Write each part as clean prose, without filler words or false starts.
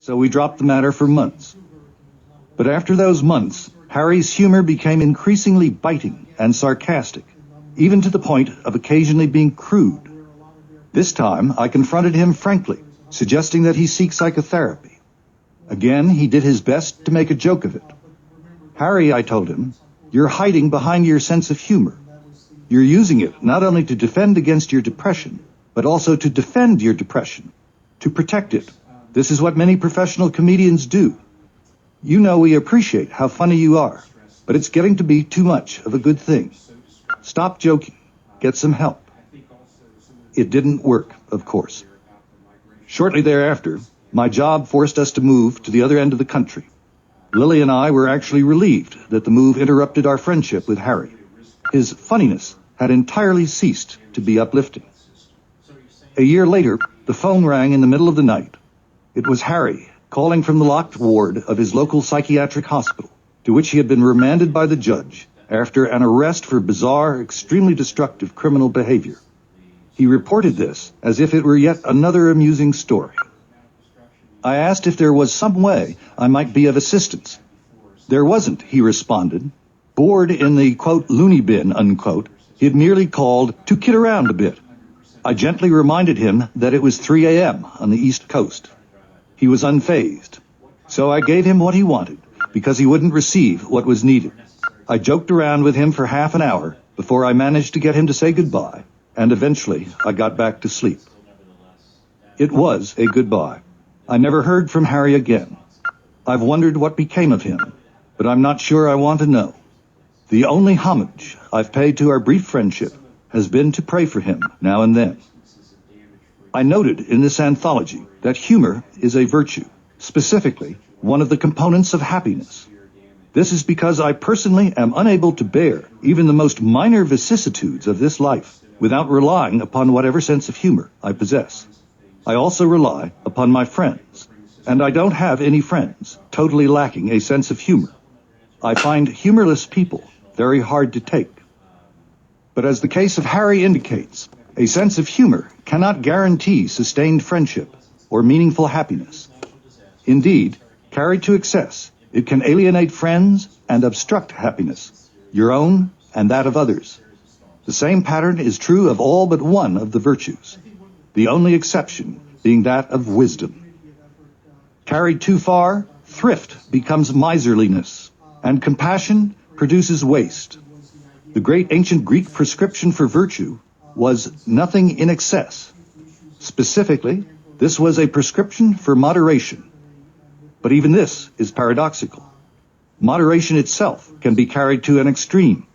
so we dropped the matter for months. But after those months, Harry's humor became increasingly biting and sarcastic, even to the point of occasionally being crude. This time, I confronted him frankly, suggesting that he seek psychotherapy. Again, he did his best to make a joke of it. Harry, I told him, you're hiding behind your sense of humor. You're using it not only to defend against your depression, but also to defend your depression, to protect it. This is what many professional comedians do. You know we appreciate how funny you are, but it's getting to be too much of a good thing. Stop joking. Get some help. It didn't work, of course. Shortly thereafter, my job forced us to move to the other end of the country. Lily and I were actually relieved that the move interrupted our friendship with Harry. His funniness had entirely ceased to be uplifting. A year later, the phone rang in the middle of the night. It was Harry, calling from the locked ward of his local psychiatric hospital, to which he had been remanded by the judge after an arrest for bizarre, extremely destructive criminal behavior. He reported this as if it were yet another amusing story. I asked if there was some way I might be of assistance. There wasn't, he responded. Bored in the, quote, loony bin, unquote, he had merely called to kid around a bit. I gently reminded him that it was 3 a.m. on the East Coast. He was unfazed. So I gave him what he wanted, because he wouldn't receive what was needed. I joked around with him for half an hour before I managed to get him to say goodbye, and eventually I got back to sleep. It was a goodbye. I never heard from Harry again. I've wondered what became of him, but I'm not sure I want to know. The only homage I've paid to our brief friendship has been to pray for him now and then. I noted in this anthology that humor is a virtue, specifically one of the components of happiness. This is because I personally am unable to bear even the most minor vicissitudes of this life without relying upon whatever sense of humor I possess. I also rely upon my friends, and I don't have any friends totally lacking a sense of humor. I find humorless people very hard to take. But as the case of Harry indicates, a sense of humor cannot guarantee sustained friendship or meaningful happiness. Indeed, carried to excess, it can alienate friends and obstruct happiness, your own and that of others. The same pattern is true of all but one of the virtues, the only exception being that of wisdom. Carried too far, thrift becomes miserliness, and compassion produces waste. The great ancient Greek prescription for virtue was nothing in excess. Specifically, this was a prescription for moderation. But even this is paradoxical. Moderation itself can be carried to an extreme,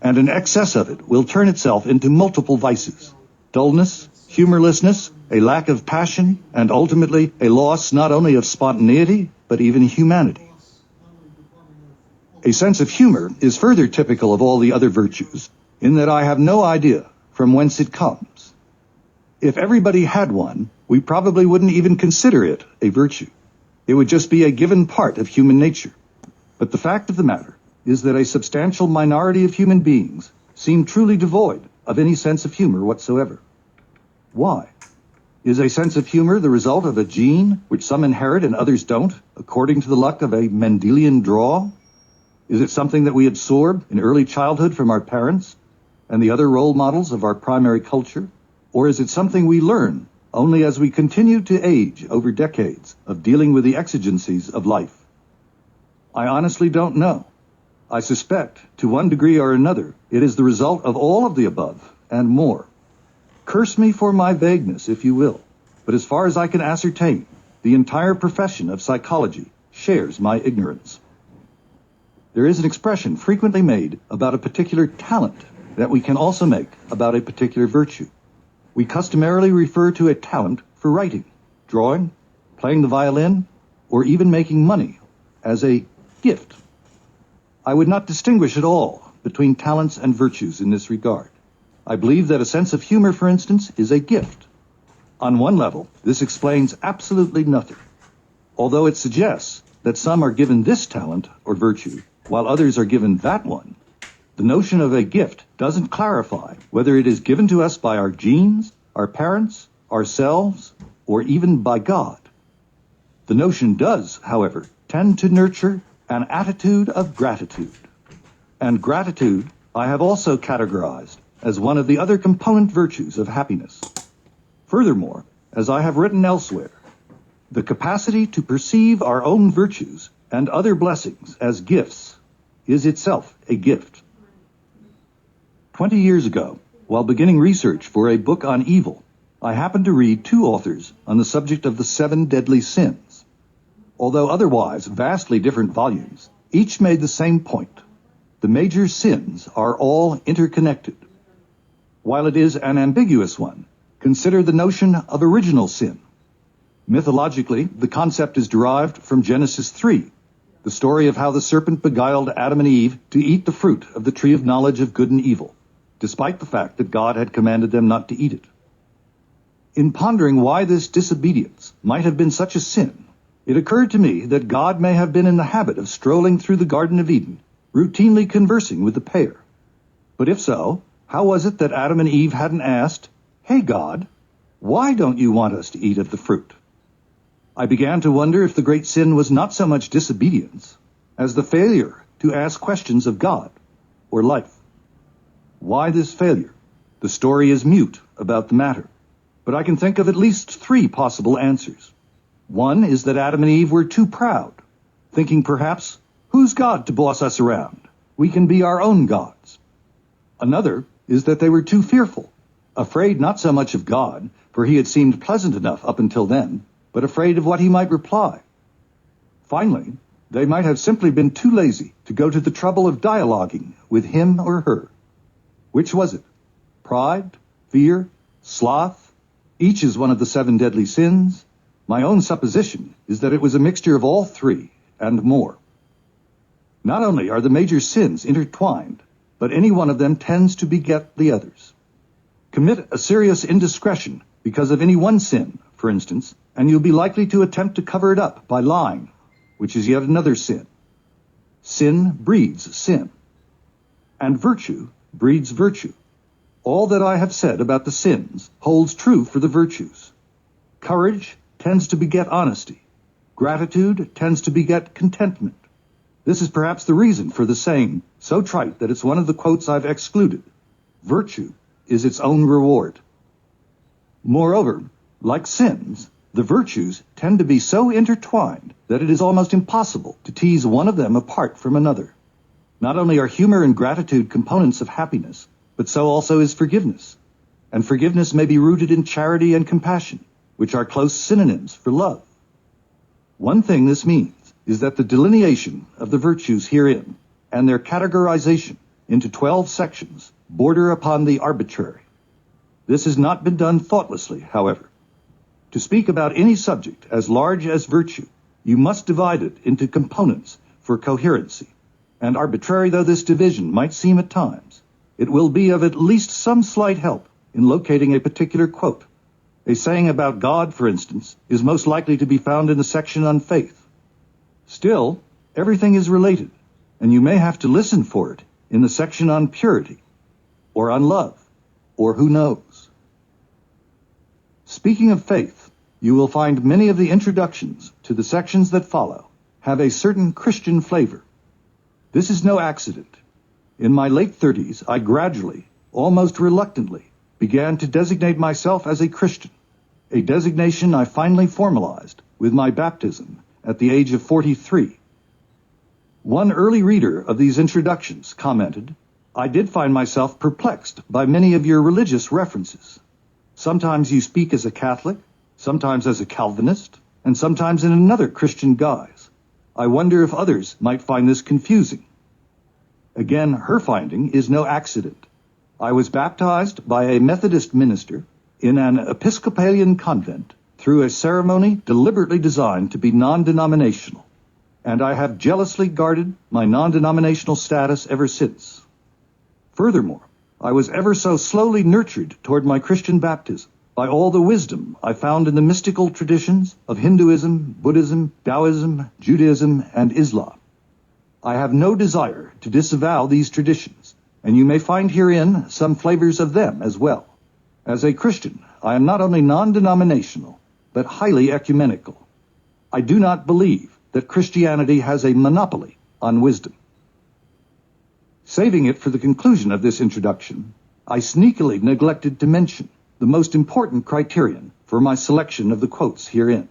and an excess of it will turn itself into multiple vices: dullness, humorlessness, a lack of passion, and ultimately a loss not only of spontaneity, but even humanity. A sense of humor is further typical of all the other virtues, in that I have no idea from whence it comes. If everybody had one, we probably wouldn't even consider it a virtue. It would just be a given part of human nature. But the fact of the matter is that a substantial minority of human beings seem truly devoid of any sense of humor whatsoever. Why? Is a sense of humor the result of a gene which some inherit and others don't, according to the luck of a Mendelian draw? Is it something that we absorb in early childhood from our parents and the other role models of our primary culture? Or is it something we learn only as we continue to age over decades of dealing with the exigencies of life? I honestly don't know. I suspect, to one degree or another, it is the result of all of the above and more. Curse me for my vagueness, if you will, but as far as I can ascertain, the entire profession of psychology shares my ignorance. There is an expression frequently made about a particular talent that we can also make about a particular virtue. We customarily refer to a talent for writing, drawing, playing the violin, or even making money as a gift. I would not distinguish at all between talents and virtues in this regard. I believe that a sense of humor, for instance, is a gift. On one level, this explains absolutely nothing, although it suggests that some are given this talent or virtue, while others are given that one. The notion of a gift doesn't clarify whether it is given to us by our genes, our parents, ourselves, or even by God. The notion does, however, tend to nurture an attitude of gratitude. And gratitude I have also categorized as one of the other component virtues of happiness. Furthermore, as I have written elsewhere, the capacity to perceive our own virtues and other blessings as gifts is itself a gift. 20 years ago, while beginning research for a book on evil, I happened to read two authors on the subject of the 7 deadly sins. Although otherwise vastly different volumes, each made the same point. The major sins are all interconnected. While it is an ambiguous one, consider the notion of original sin. Mythologically, the concept is derived from Genesis 3, the story of how the serpent beguiled Adam and Eve to eat the fruit of the tree of knowledge of good and evil, despite the fact that God had commanded them not to eat it. In pondering why this disobedience might have been such a sin, it occurred to me that God may have been in the habit of strolling through the Garden of Eden, routinely conversing with the pair. But if so, how was it that Adam and Eve hadn't asked, "Hey God, why don't you want us to eat of the fruit?" I began to wonder if the great sin was not so much disobedience as the failure to ask questions of God or life. Why this failure? The story is mute about the matter, but I can think of at least 3 possible answers. One is that Adam and Eve were too proud, thinking perhaps, "Who's God to boss us around? We can be our own gods." Another is that they were too fearful, afraid not so much of God, for he had seemed pleasant enough up until then, but afraid of what he might reply. Finally, they might have simply been too lazy to go to the trouble of dialoguing with him or her. Which was it? Pride? Fear? Sloth? Each is one of the 7 deadly sins. My own supposition is that it was a mixture of all 3 and more. Not only are the major sins intertwined, but any one of them tends to beget the others. Commit a serious indiscretion because of any one sin, for instance, and you'll be likely to attempt to cover it up by lying, which is yet another sin. Sin breeds sin. And virtue breeds virtue. All that I have said about the sins holds true for the virtues. Courage tends to beget honesty. Gratitude tends to beget contentment. This is perhaps the reason for the saying, so trite that it's one of the quotes I've excluded: virtue is its own reward. Moreover, like sins, the virtues tend to be so intertwined that it is almost impossible to tease one of them apart from another. Not only are humor and gratitude components of happiness, but so also is forgiveness. And forgiveness may be rooted in charity and compassion, which are close synonyms for love. One thing this means is that the delineation of the virtues herein and their categorization into 12 sections border upon the arbitrary. This has not been done thoughtlessly, however. To speak about any subject as large as virtue, you must divide it into components for coherency. And arbitrary though this division might seem at times, it will be of at least some slight help in locating a particular quote. A saying about God, for instance, is most likely to be found in the section on faith. Still, everything is related, and you may have to listen for it in the section on purity, or on love, or who knows. Speaking of faith, you will find many of the introductions to the sections that follow have a certain Christian flavor. This is no accident. In my late 30s, I gradually, almost reluctantly, began to designate myself as a Christian, a designation I finally formalized with my baptism at the age of 43. One early reader of these introductions commented, "I did find myself perplexed by many of your religious references. Sometimes you speak as a Catholic, sometimes as a Calvinist, and sometimes in another Christian guise. I wonder if others might find this confusing." Again, her finding is no accident. I was baptized by a Methodist minister in an Episcopalian convent through a ceremony deliberately designed to be non-denominational, and I have jealously guarded my non-denominational status ever since. Furthermore, I was ever so slowly nurtured toward my Christian baptism by all the wisdom I found in the mystical traditions of Hinduism, Buddhism, Taoism, Judaism, and Islam. I have no desire to disavow these traditions, and you may find herein some flavors of them as well. As a Christian, I am not only non-denominational, but highly ecumenical. I do not believe that Christianity has a monopoly on wisdom. Saving it for the conclusion of this introduction, I sneakily neglected to mention the most important criterion for my selection of the quotes herein.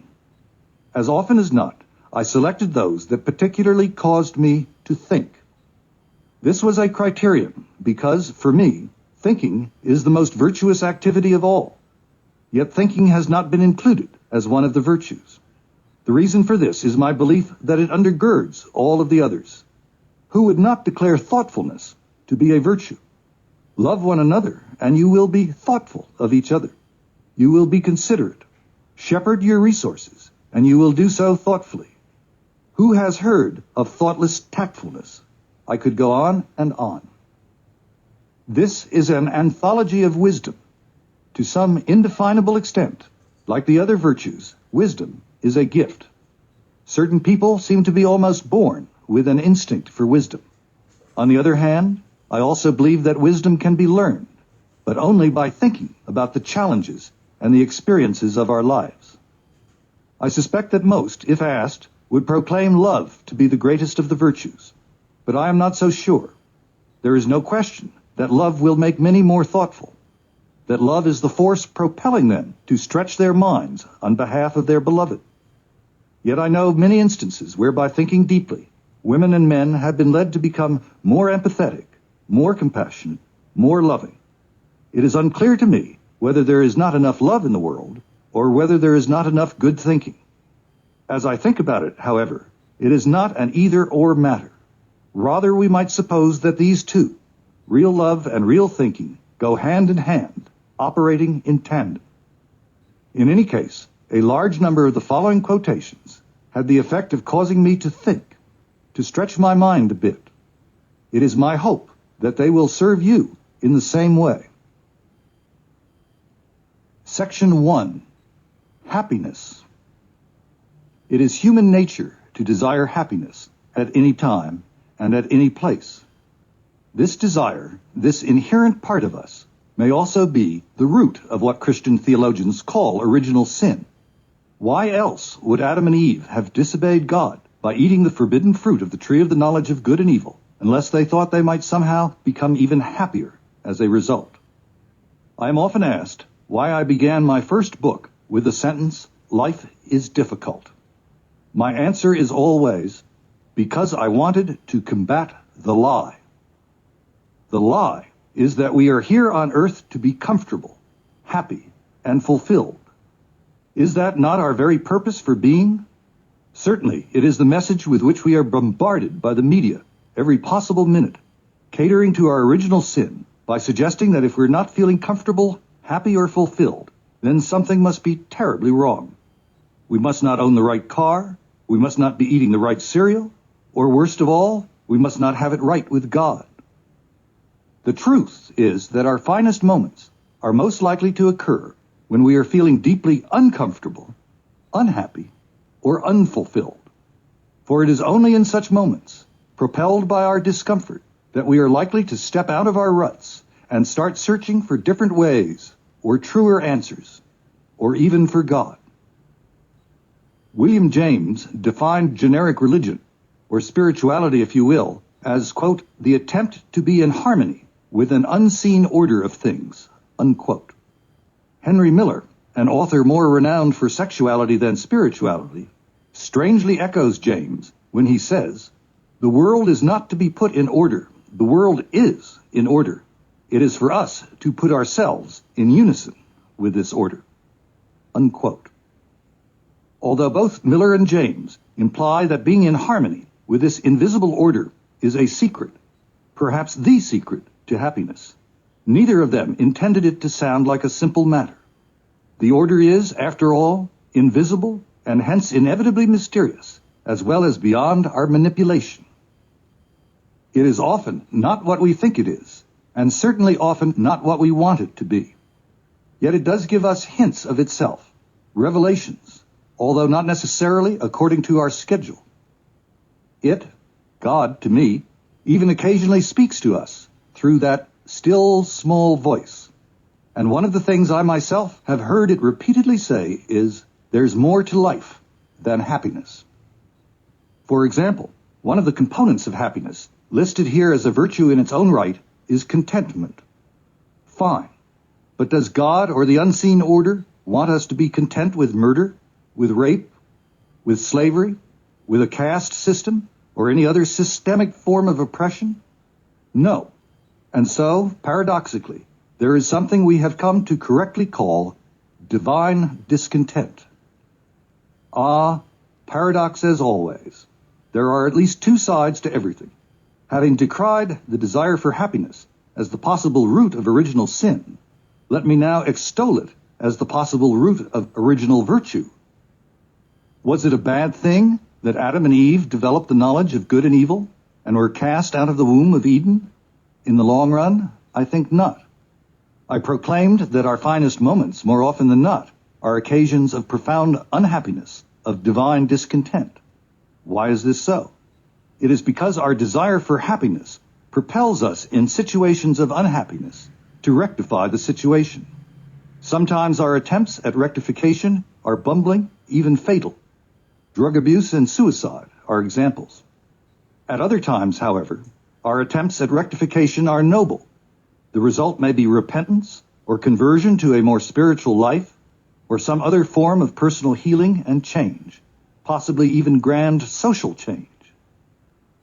As often as not, I selected those that particularly caused me to think. This was a criterion because, for me, thinking is the most virtuous activity of all. Yet thinking has not been included as one of the virtues. The reason for this is my belief that it undergirds all of the others. Who would not declare thoughtfulness to be a virtue? Love one another, and you will be thoughtful of each other. You will be considerate. Shepherd your resources, and you will do so thoughtfully. Who has heard of thoughtless tactfulness? I could go on and on. This is an anthology of wisdom. To some indefinable extent, like the other virtues, wisdom is a gift. Certain people seem to be almost born with an instinct for wisdom. On the other hand, I also believe that wisdom can be learned, but only by thinking about the challenges and the experiences of our lives. I suspect that most, if asked, would proclaim love to be the greatest of the virtues, but I am not so sure. There is no question that love will make many more thoughtful, that love is the force propelling them to stretch their minds on behalf of their beloved. Yet I know of many instances where by thinking deeply, women and men have been led to become more empathetic, more compassionate, more loving. It is unclear to me whether there is not enough love in the world or whether there is not enough good thinking. As I think about it, however, it is not an either-or matter. Rather, we might suppose that these two, real love and real thinking, go hand in hand, operating in tandem. In any case, a large number of the following quotations had the effect of causing me to think, to stretch my mind a bit. It is my hope that they will serve you in the same way. Section 1. Happiness. It is human nature to desire happiness at any time and at any place. This desire, this inherent part of us, may also be the root of what Christian theologians call original sin. Why else would Adam and Eve have disobeyed God by eating the forbidden fruit of the tree of the knowledge of good and evil, unless they thought they might somehow become even happier as a result? I am often asked why I began my first book with the sentence, "Life is difficult." My answer is always, because I wanted to combat the lie. The lie is that we are here on earth to be comfortable, happy, and fulfilled. Is that not our very purpose for being? Certainly, it is the message with which we are bombarded by the media every possible minute, catering to our original sin by suggesting that if we're not feeling comfortable, happy, or fulfilled, then something must be terribly wrong. We must not own the right car, we must not be eating the right cereal, or worst of all, we must not have it right with God. The truth is that our finest moments are most likely to occur when we are feeling deeply uncomfortable, unhappy, or unfulfilled. For it is only in such moments, propelled by our discomfort, that we are likely to step out of our ruts and start searching for different ways, or truer answers, or even for God. William James defined generic religion, or spirituality if you will, as, quote, the attempt to be in harmony with an unseen order of things, unquote. Henry Miller, an author more renowned for sexuality than spirituality, strangely echoes James when he says, "The world is not to be put in order. The world is in order. It is for us to put ourselves in unison with this order," unquote. Although both Miller and James imply that being in harmony with this invisible order is a secret, perhaps the secret to happiness, neither of them intended it to sound like a simple matter. The order is, after all, invisible and hence inevitably mysterious, as well as beyond our manipulation. It is often not what we think it is, and certainly often not what we want it to be. Yet it does give us hints of itself, revelations, although not necessarily according to our schedule. It, God to me, even occasionally speaks to us through that still small voice. And one of the things I myself have heard it repeatedly say is, "There's more to life than happiness. For example, one of the components of happiness, listed here as a virtue in its own right, is contentment. Fine. But does God or the unseen order want us to be content with murder, with rape, with slavery, with a caste system, or any other systemic form of oppression? No. And so, paradoxically, there is something we have come to correctly call divine discontent. Ah, paradox as always. There are at least two sides to everything. Having decried the desire for happiness as the possible root of original sin, let me now extol it as the possible root of original virtue. Was it a bad thing that Adam and Eve developed the knowledge of good and evil and were cast out of the womb of Eden? In the long run, I think not. I proclaimed that our finest moments, more often than not, are occasions of profound unhappiness, of divine discontent. Why is this so? It is because our desire for happiness propels us in situations of unhappiness to rectify the situation. Sometimes our attempts at rectification are bumbling, even fatal. Drug abuse and suicide are examples. At other times, however, our attempts at rectification are noble. The result may be repentance or conversion to a more spiritual life or some other form of personal healing and change, possibly even grand social change.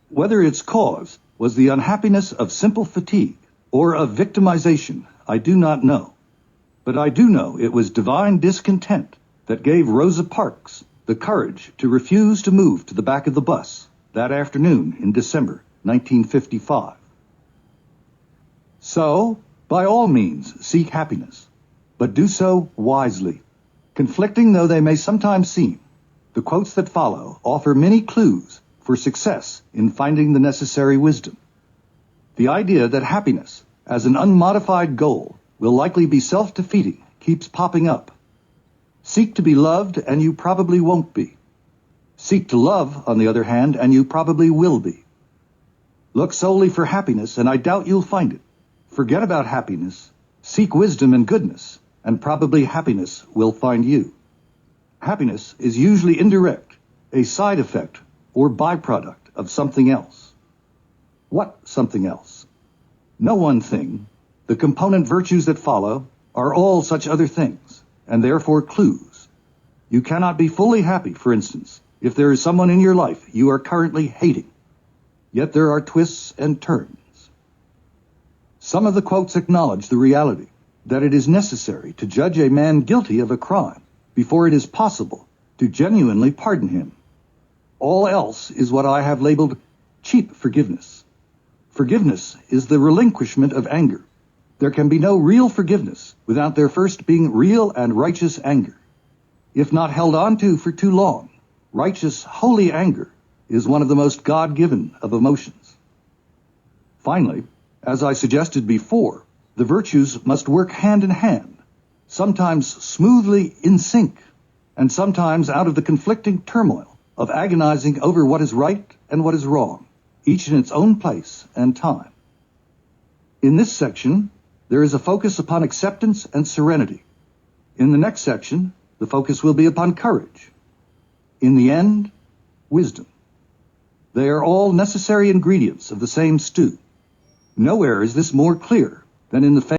Whether its cause was the unhappiness of simple fatigue or of victimization, I do not know. But I do know it was divine discontent that gave Rosa Parks the courage to refuse to move to the back of the bus that afternoon in December 1955. So, by all means, seek happiness, but do so wisely. Conflicting though they may sometimes seem, the quotes that follow offer many clues for success in finding the necessary wisdom. The idea that happiness, as an unmodified goal, will likely be self-defeating keeps popping up. Seek to be loved, and you probably won't be. Seek to love, on the other hand, and you probably will be. Look solely for happiness, and I doubt you'll find it. Forget about happiness, seek wisdom and goodness, and probably happiness will find you. Happiness is usually indirect, a side effect or byproduct of something else. What something else? No one thing. The component virtues that follow are all such other things, and therefore clues. You cannot be fully happy, for instance, if there is someone in your life you are currently hating. Yet there are twists and turns. Some of the quotes acknowledge the reality that it is necessary to judge a man guilty of a crime before it is possible to genuinely pardon him. All else is what I have labeled cheap forgiveness. Forgiveness is the relinquishment of anger. There can be no real forgiveness without there first being real and righteous anger. If not held on to for too long, righteous, holy anger is one of the most God-given of emotions. Finally, as I suggested before, the virtues must work hand in hand, sometimes smoothly in sync, and sometimes out of the conflicting turmoil of agonizing over what is right and what is wrong, each in its own place and time. In this section, there is a focus upon acceptance and serenity. In the next section, the focus will be upon courage. In the end, wisdom. They are all necessary ingredients of the same stew. Nowhere is this more clear than in the